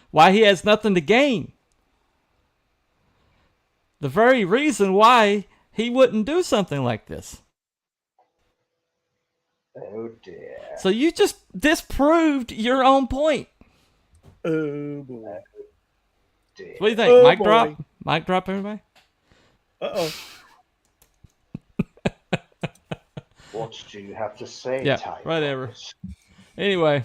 Why he has nothing to gain. The very reason why he wouldn't do something like this. Oh dear. So you just disproved your own point. Oh boy. What do you think? Mic drop? Mic drop, everybody? Uh-oh. What do you have to say, Yeah, Ty? whatever. Anyway.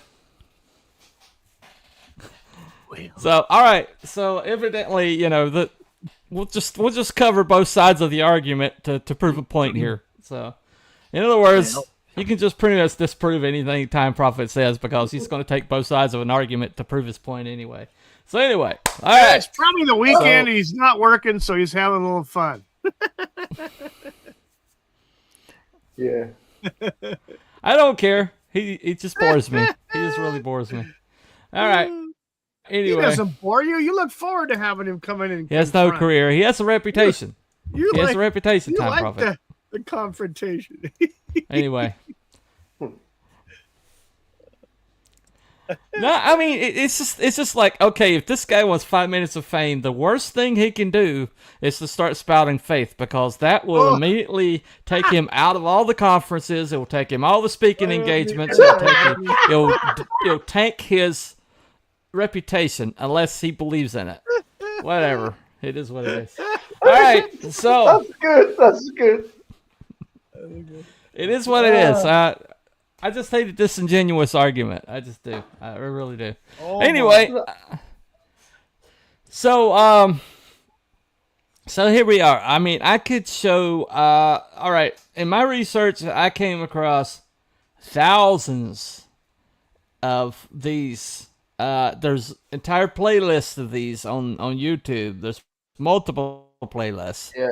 So, all right. So, evidently, we'll just cover both sides of the argument to prove a point here. So, in other words, you can just pretty much disprove anything Time Prophet says because he's going to take both sides of an argument to prove his point anyway. So anyway, all right. It's probably the weekend. He's not working, so he's having a little fun. Yeah. I don't care. He just bores me. He just really bores me. All right. Anyway. He doesn't bore you. You look forward to having him come in and he has no career. He has a reputation. He has a reputation, Time Prophet. The confrontation. Anyway. No, I mean it's just like, okay, if this guy wants 5 minutes of fame, the worst thing he can do is to start spouting faith because that will immediately take him out of all the conferences. It will take him all the speaking engagements. It'll tank his reputation unless he believes in it. Whatever. It is what it is. All right. So That's good. That's good. it is what it is. I just hate a disingenuous argument. I just do. I really do. Oh, anyway, so here we are. I mean, I could show. All right. In my research, I came across thousands of these. There's entire playlists of these on YouTube. There's multiple playlists. Yeah.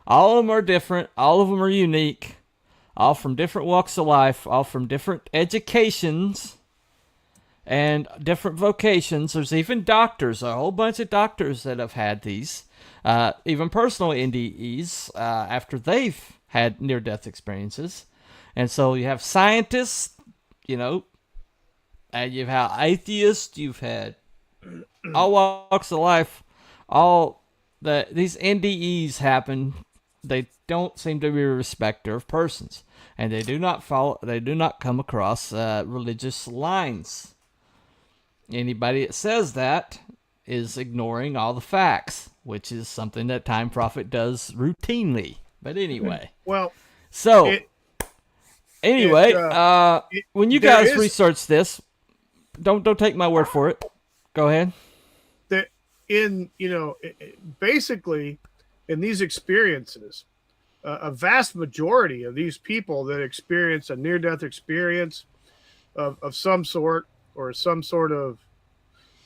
All of them are different. All of them are unique. All from different walks of life. All from different educations and different vocations. There's even doctors. A whole bunch of doctors that have had these. Even personal NDEs after they've had near-death experiences. And so you have scientists, and you've had atheists, you've had all walks of life. These NDEs happen. They don't seem to be a respecter of persons, and they do not come across religious lines. Anybody that says that is ignoring all the facts, which is something that Time Prophet does routinely. But anyway, well, so when you guys research this, don't take my word for it. Go ahead. Basically, in these experiences, a vast majority of these people that experience a near-death experience of some sort or some sort of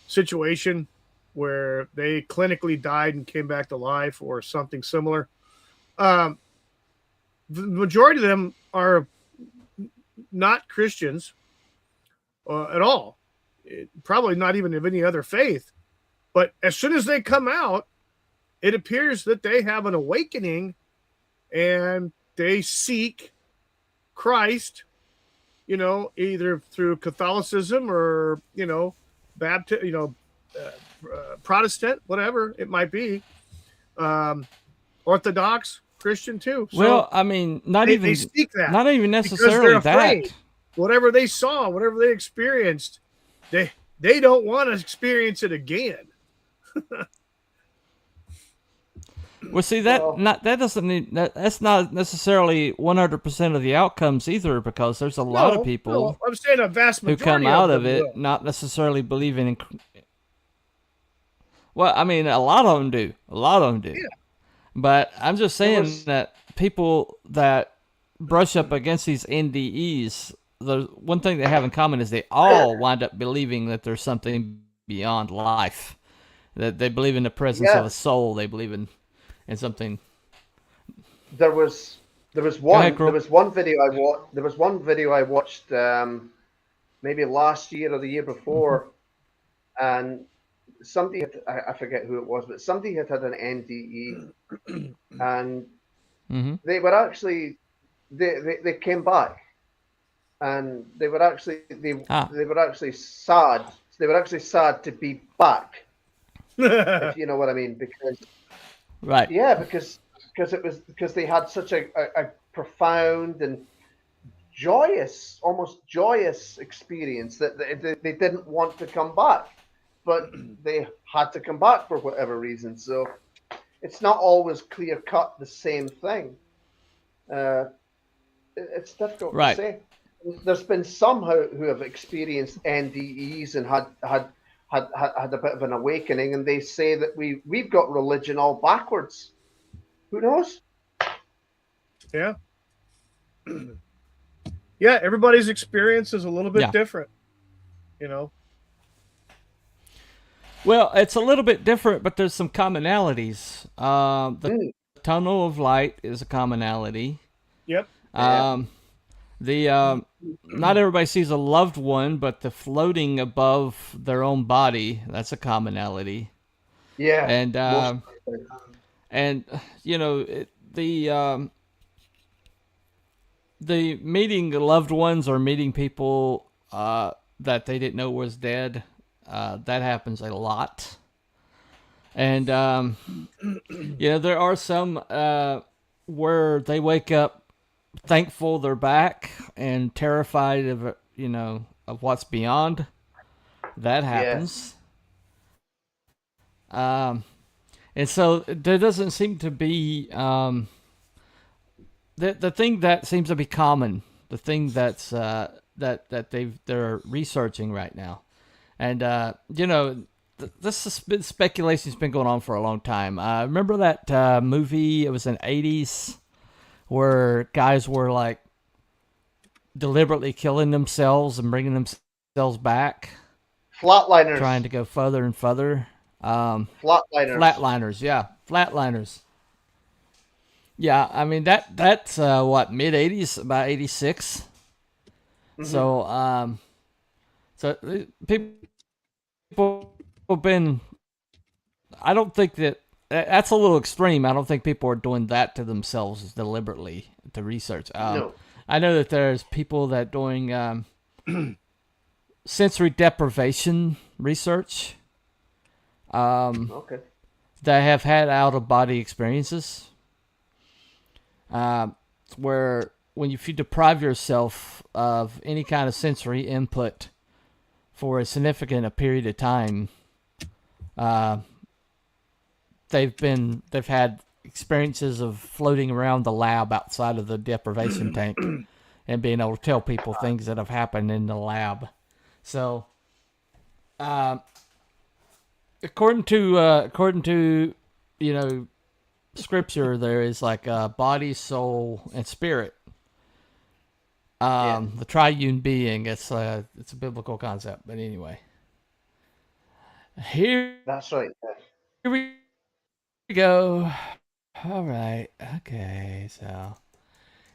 situation where they clinically died and came back to life or something similar, the majority of them are not Christians at all. Probably not even of any other faith. But as soon as they come out, it appears that they have an awakening and they seek Christ, either through Catholicism or, Protestant, whatever it might be, Orthodox, Christian too. So well, I mean, they seek that. Not even necessarily they're afraid. that. Whatever they saw, whatever they experienced, they don't want to experience it again. Well, see that's not necessarily 100% of the outcomes either, because there's a lot of people. I'm saying a vast who majority come out of them it will. not necessarily believing in. Well, I mean, a lot of them do. Yeah. But I'm just saying that people that brush up against these NDEs, the one thing they have in common is they all wind up believing that there's something beyond life. That they believe in the presence of a soul. They believe in something. There was one video I watched maybe last year or the year before, and somebody had, I forget who it was, but somebody had an NDE, and they were actually they came back, and they were actually sad. They were actually sad to be back. If you know what I mean, because they had such a profound and almost joyous experience that they didn't want to come back, but they had to come back for whatever reason. So it's not always clear cut the same thing. It's difficult to say. There's been some who have experienced NDEs and had a bit of an awakening, and they say that we've got religion all backwards. Who knows? Yeah. Yeah, everybody's experience is a little bit different, Well, it's a little bit different, but there's some commonalities. The tunnel of light is a commonality. Yep. Not everybody sees a loved one, but the floating above their own body, that's a commonality. Yeah. And the meeting loved ones or meeting people that they didn't know was dead, that happens a lot. And there are some where they wake up thankful they're back and terrified of what's beyond. that happens. And so there doesn't seem to be the thing that seems to be common, the thing that's they're researching right now, and this has been speculation's been going on for a long time. Remember that movie? It was in the 80s where guys were like deliberately killing themselves and bringing themselves back. Flatliners. Trying to go further and further. Flatliners. Yeah. Flatliners. Yeah, I mean that's what, mid 80s, about 86. Mm-hmm. So people have been, I don't think that's a little extreme. I don't think people are doing that to themselves deliberately to research. No. I know that there's people that doing sensory deprivation research. Okay. That have had out-of-body experiences. Where if you deprive yourself of any kind of sensory input for a significant period of time, they've had experiences of floating around the lab outside of the deprivation tank and being able to tell people things that have happened in the lab. So, according to scripture, there is like body, soul, and spirit. The triune being. It's a biblical concept, but anyway. That's right. Here we go. All right. Okay. So,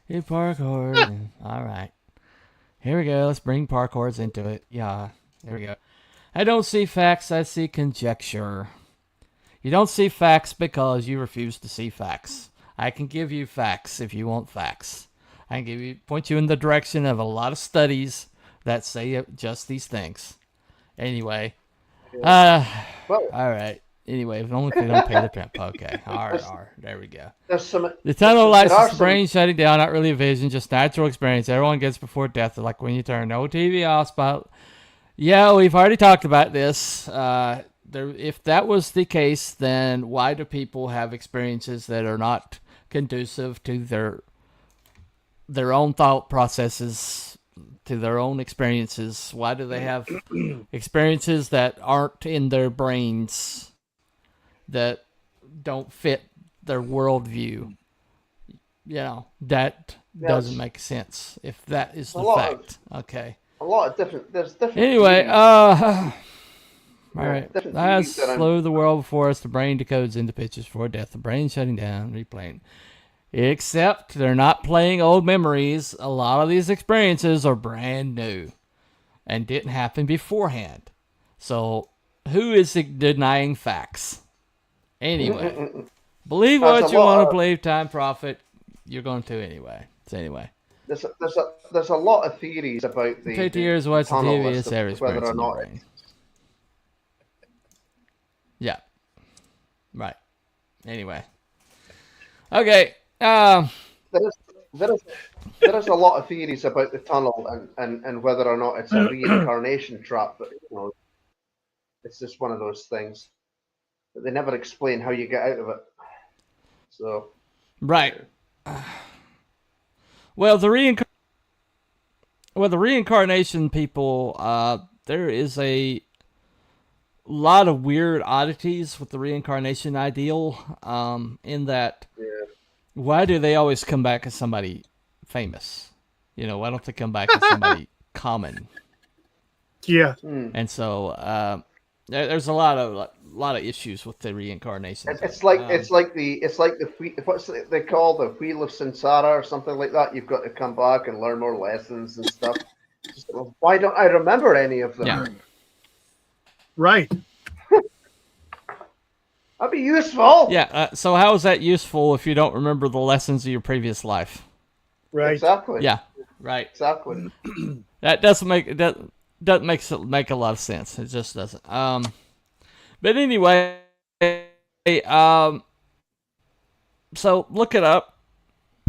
you parkour. All right. Here we go. Let's bring parkours into it. Yeah. There we go. I don't see facts. I see conjecture. You don't see facts because you refuse to see facts. I can give you facts if you want facts. I can point you in the direction of a lot of studies that say just these things. Anyway. All right. Anyway, if only if they don't pay the pimp. Okay. All right. There we go. The tunnel of lights is the brain shutting down, not really a vision, just natural experience everyone gets before death, like when you turn no TV off, spot. Yeah, we've already talked about this. If that was the case, then why do people have experiences that are not conducive to their own thought processes, to their own experiences? Why do they have experiences that aren't in their brains, that don't fit their worldview? That doesn't make sense if that is the fact. Okay. A lot of different. There's different. Anyway, all right. As slow the world before us, the brain decodes into pictures before death. The brain shutting down, replaying. Except they're not playing old memories. A lot of these experiences are brand new and didn't happen beforehand. So who is denying facts? Anyway, believe what you want to believe. Time profit. You're going to anyway. So anyway. There's a lot of theories about the 50 years watching TV is every whether or not yeah, right. Anyway, okay. There is a lot of theories about the tunnel and whether or not it's a reincarnation trap, but it's just one of those things that they never explain how you get out of it. So right. Well, the reincarnation people, there is a lot of weird oddities with the reincarnation ideal, in that why do they always come back as somebody famous? Why don't they come back as somebody common? Yeah. And so there's a lot of issues with the reincarnation. It's like what's they call the wheel of samsara or something like that. You've got to come back and learn more lessons and stuff. Why don't I remember any of them? Yeah. Right. That'd be useful. Yeah. So how is that useful if you don't remember the lessons of your previous life? Right. Exactly. Yeah. Right. Exactly. That doesn't make a lot of sense. It just doesn't. But anyway, so look it up.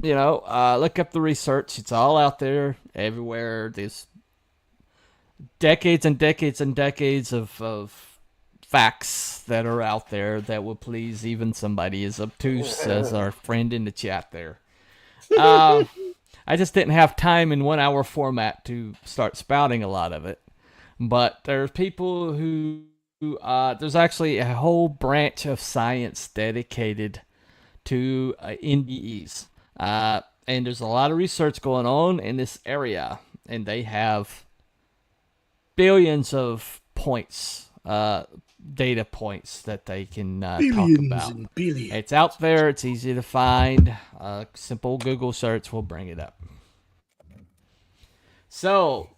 Look up the research. It's all out there everywhere. decades and decades and decades of facts that are out there that would please even somebody as obtuse as our friend in the chat there. I just didn't have time in 1 hour format to start spouting a lot of it. But there's people who there's actually a whole branch of science dedicated to NDEs. And there's a lot of research going on in this area. And they have billions of points, data points that they can talk about. And billions. It's out there. It's easy to find. Simple Google search will bring it up. So,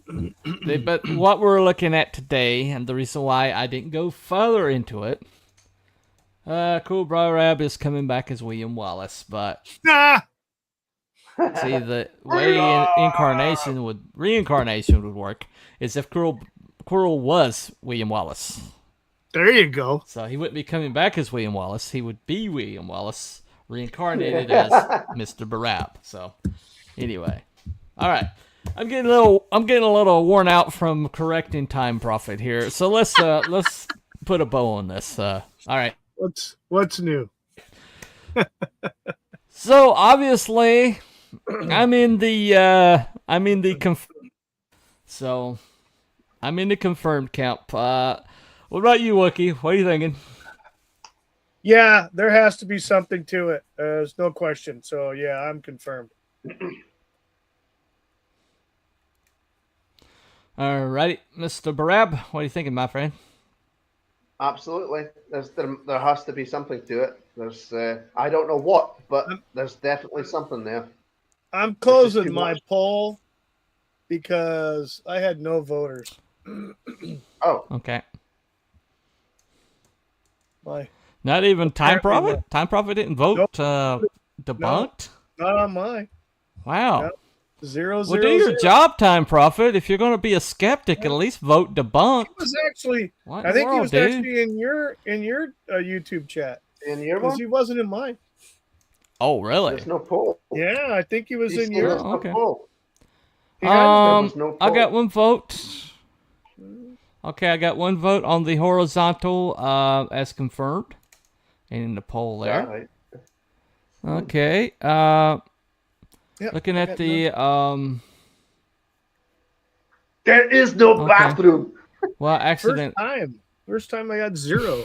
but what we're looking at today, and the reason why I didn't go further into it, Cool Bro Rab is coming back as William Wallace, but see, the way reincarnation would work is if Quirrell was William Wallace. There you go. So he wouldn't be coming back as William Wallace. He would be William Wallace, reincarnated as Mr. Barab. So, anyway, all right. I'm getting a little worn out from correcting Time Prophet here. So let's put a bow on this. All right. What's new? So obviously, I'm in the confirmed camp. What about you, Wookie? What are you thinking? Yeah, there has to be something to it. There's no question. So yeah, I'm confirmed. Alrighty, Mr. Barab, what are you thinking, my friend? Absolutely. There has to be something to it. There's I don't know what, but there's definitely something there. I'm closing my poll because I had no voters. Oh, okay. Not even Time Prophet? Time Prophet didn't vote? Nope. Debunked? No, not on mine. Wow. No. 0, Well, do your job, Time Prophet. If you're going to be a skeptic, at least vote debunked. He was actually, What I think world, he was dude? actually in your YouTube chat. in your Because one? he wasn't in mine. Oh, really? There's no poll. Yeah, I think he was He in said yours. there's no okay. poll. He had there was no I got poll. one vote. Okay, I got one vote on the horizontal as confirmed. And in the poll there. Yeah, right. Okay. Yep, Looking I at got the There is no Okay. bathroom. well, accident. First time I got 0.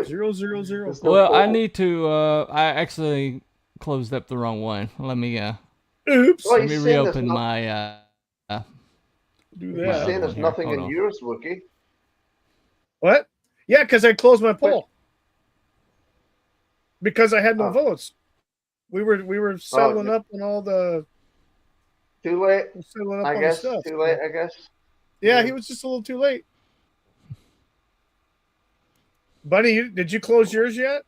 0, 0, 0. There's no Well, I poll. need to. I actually closed up the wrong one. Let me. Oops. Well, Let me he's saying there's reopen no- my. Do You're that. saying there's Here, nothing hold in on. yours, Wookie. What? Yeah, because I closed my poll. Because I had no Oh. votes. We were settling up on all the Too late, settling up I on guess. the stuff. Too late, I guess. Yeah, he was just a little too late. Bunny, did you close yours yet?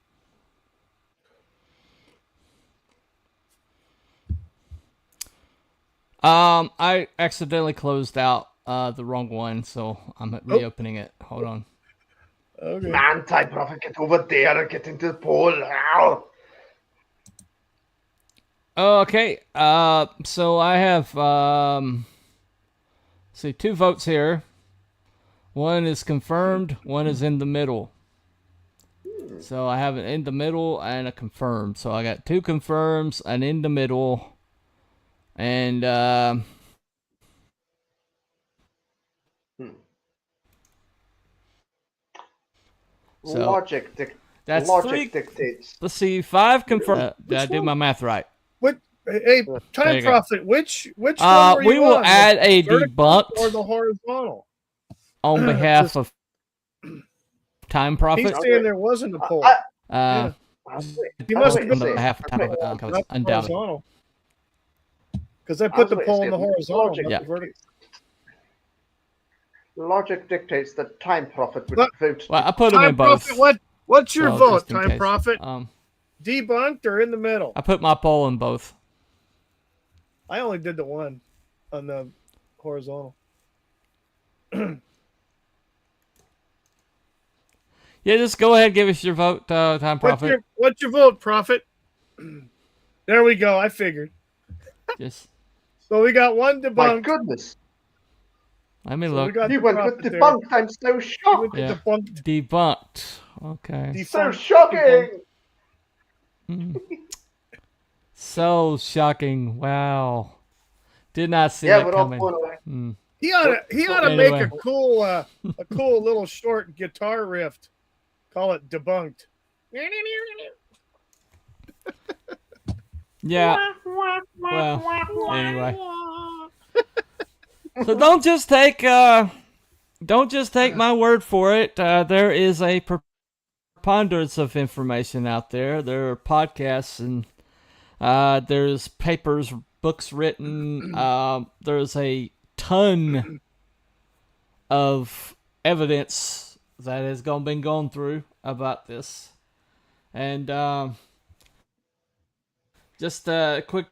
I accidentally closed out the wrong one, so I'm reopening it. Hold on. Okay. Man, Time Prophet, get over there and get into the poll. Ow. Okay. So I have see 2 votes here. One is confirmed. One is in the middle. So I have an in the middle and a confirmed. So I got 2 confirms, an in the middle, and So, Logic that's logic 3. dictates. Let's see, 5 confirmed. Did I do my math right? Hey, There Time you go. Prophet, which one were We you will on? add a The vertical debunked or the horizontal? on behalf of Time He's Prophet. saying there wasn't a poll. Uh, He must on have been behalf of Time Prophet. not the Undoubtedly. horizontal. Because I put the poll in the horizontal, Logic, not Yeah. the vertical. logic dictates that Time Prophet would Look, vote. Well, I put them in Time both. Prophet, what's your so vote, just in Time case. Prophet? Debunked or in the middle? I put my poll in both. I only did the one on the horizontal. Yeah, just go ahead, give us your vote, Time Prophet. What's your vote, Prophet? There we go. I figured. Just So we got one My debunked. goodness. Let me So look. we got You the went with prophet there. debunked. I'm so He shocked. went with Yeah. debunked. Debunked. Okay. So Defunct. shocking. Mm. So shocking. Wow. Did not see Yeah, that we're all coming. blown away. Mm. He ought to Anyway. make a cool little short guitar riff. Call it debunked. Yeah. Well, anyway. So don't just take my word for it. There is a preponderance of information out there. There are podcasts and there's papers, books written. There's a ton of evidence that has been gone through about this, and just a quick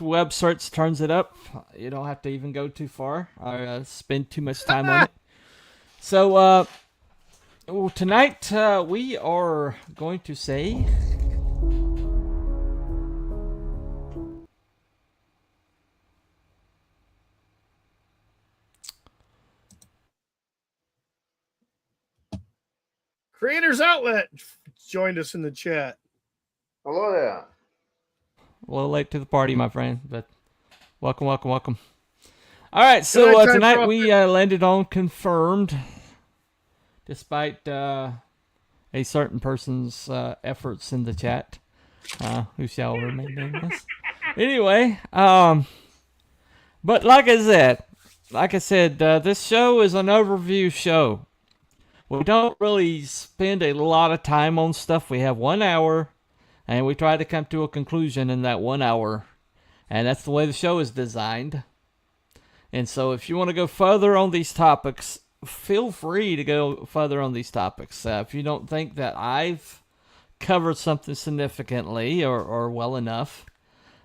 web search turns it up. You don't have to even go too far or spend too much time on it. So tonight we are going to say Creators Outlet joined us in the chat. Hello there. a little late to the party, my friend, but welcome. All right, so Good night, tonight Prophet. we landed on confirmed, despite a certain person's efforts in the chat, who shall remain nameless. Anyway, but like I said, this show is an overview show. We don't really spend a lot of time on stuff. We have 1 hour, and we try to come to a conclusion in that 1 hour. And that's the way the show is designed. And so if you want to go further on these topics, feel free to go further on these topics. If you don't think that I've covered something significantly or well enough,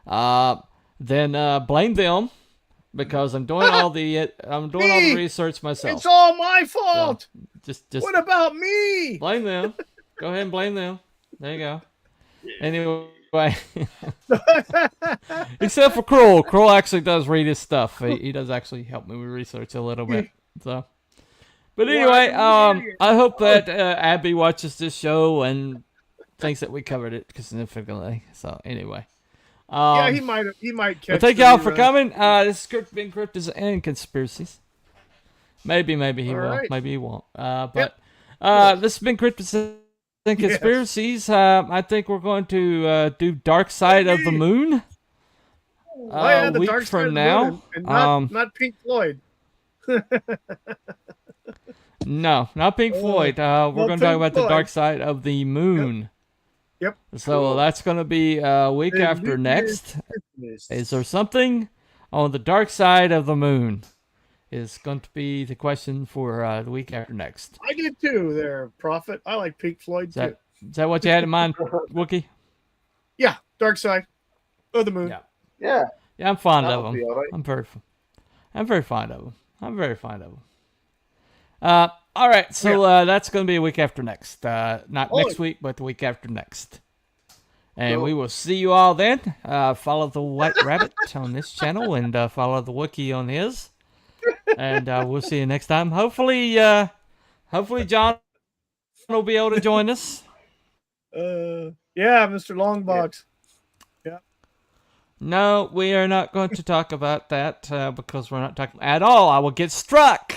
then blame them. Because I'm doing all the research myself. It's all my fault. So just what about me? Blame them. Go ahead and blame them. There you go. Anyway, except for Kroll. Kroll actually does read his stuff. He does actually help me with research a little bit. So, but anyway, I hope that Abby watches this show and thinks that we covered it significantly. So anyway. Yeah, he might catch. But thank y'all for coming. This has been Cryptids and Conspiracies. Maybe he will. Right. Maybe he won't. This has been Cryptids and Conspiracies. I think we're going to do Dark Side of the Moon. The week Dark Side from of the now. Moon, and not Pink Floyd. No, not Pink Floyd. We're going to talk about the Dark Side of the Moon. Yep. So that's going to be a week after next. Is there something on the dark side of the moon? Is going to be the question for the week after next. I did too, there, Prophet. I like Pink Floyd too. Is that what you had in mind, Wookie? Yeah, Dark Side of the Moon. Yeah. Yeah, I'm fond That'll of be them. all right. I'm very fond of them. All right, so that's going to be a week after next. Not next week, but the week after next. And we will see you all then. Follow the White Rabbit on this channel and follow the Wookiee on his. And we'll see you next time. Hopefully John will be able to join us. Yeah, Mr. Longbox. Yeah. No, we are not going to talk about that because we're not talking at all. I will get struck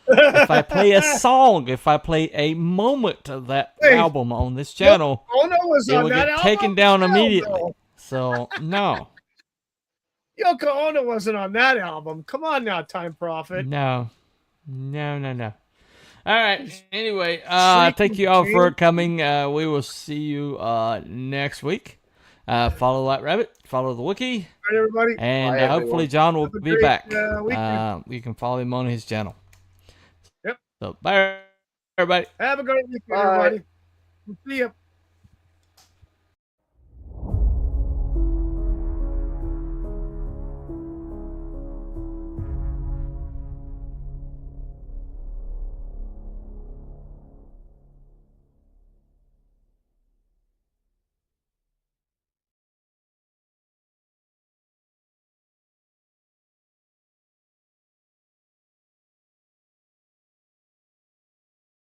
if I play a song, if I play a moment of that album on this channel. Ono was it on will that get album. taken down immediately. No. So no. Yoko Ono wasn't on that album. Come on now, Time Prophet. No. All right. Anyway, thank you all for coming. We will see you next week. Follow that rabbit. Follow the Wookiee. All right, everybody. And Bye, hopefully John will be great, back. weekend. You can follow him on his channel. Yep. So bye, everybody. Have a great weekend, Bye. everybody. We'll see you.